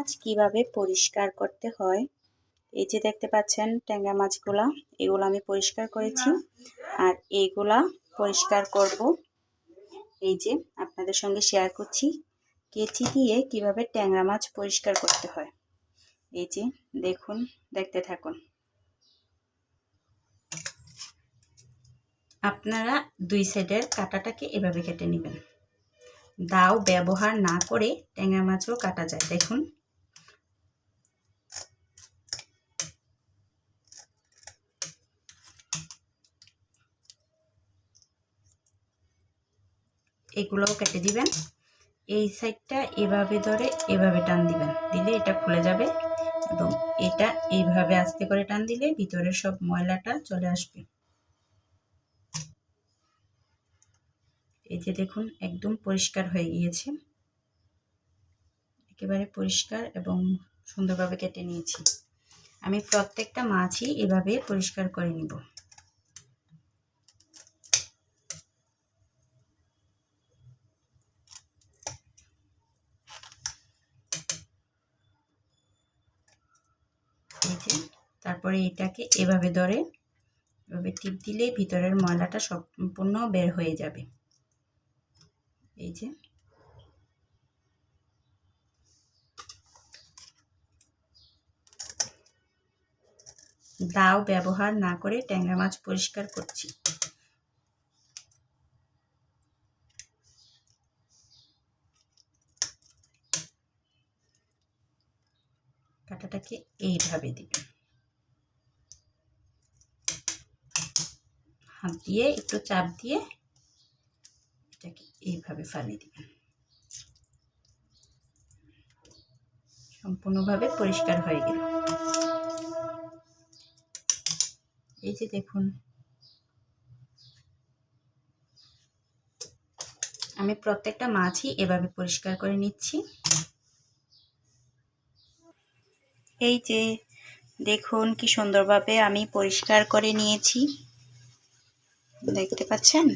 মাছ কিভাবে পরিষ্কার করতে হয়। এই যে দেখতে পাচ্ছেন ট্যাংরা মাছগুলা, এগুলো আমি পরিষ্কার করেছি আর এইগুলা পরিষ্কার করব। এই যে আপনাদের সঙ্গে শেয়ার করছি কেচি দিয়ে কিভাবে ট্যাংরা মাছ পরিষ্কার করতে হয়। এই যে দেখুন, দেখতে থাকুন। আপনারা দুই সাইডের কাঁটাটাকে এভাবে কেটে নেবেন। দাও ব্যবহার না করে ট্যাংরা মাছও কাটা যায়। দেখুন, এগুলোও কেটে দিবেন। এই সাইডটা এভাবে ধরে এভাবে টান দিবেন, দিলে এটা খুলে যাবে এবং এটা এইভাবে আস্তে করে টান দিলে ভিতরে সব ময়লাটা চলে আসবে। এই যে দেখুন, একদম পরিষ্কার হয়ে গিয়েছে, একেবারে পরিষ্কার এবং সুন্দরভাবে কেটে নিয়েছি। আমি প্রত্যেকটা মাছই এভাবে পরিষ্কার করে নিব। এই যে তারপরে এটাকে এভাবে ধরে এভাবে টিপ দিলে ভিতরের ময়লাটা সম্পূর্ণ বের হয়ে যাবে। এই যে দাও ব্যবহার না করে ট্যাংরা মাছ পরিষ্কার করছি। কাঁটাটাকে এইভাবে দিবেন, হাত দিয়ে একটু চাপ দিয়ে এটাকে এইভাবে ফালিয়ে দিবেন। সম্পূর্ণভাবে পরিষ্কার হয়ে গেল। এই যে দেখুন, আমি প্রত্যেকটা মাছই এভাবে পরিষ্কার করে নিচ্ছি। এই যে দেখুন কি সুন্দরভাবে আমি পরিষ্কার করে নিয়েছি, দেখতে পাচ্ছেন।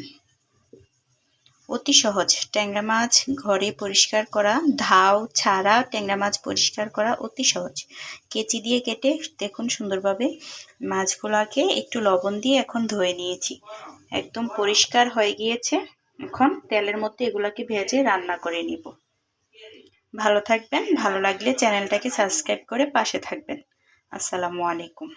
অতি সহজ ট্যাংরা মাছ ঘরে পরিষ্কার করা, ধাও ছাড়া ট্যাংরা মাছ পরিষ্কার করা অতি সহজ। কেচি দিয়ে কেটে দেখুন সুন্দরভাবে মাছগুলোকে একটু লবণ দিয়ে এখন ধুয়ে নিয়েছি, একদম পরিষ্কার হয়ে গিয়েছে। এখন তেলের মধ্যে এগুলোকে ভেজে রান্না করে নিব। ভালো থাকবেন, ভালো লাগলে চ্যানেলটাকে সাবস্ক্রাইব করে পাশে থাকবেন। আসসালামু আলাইকুম।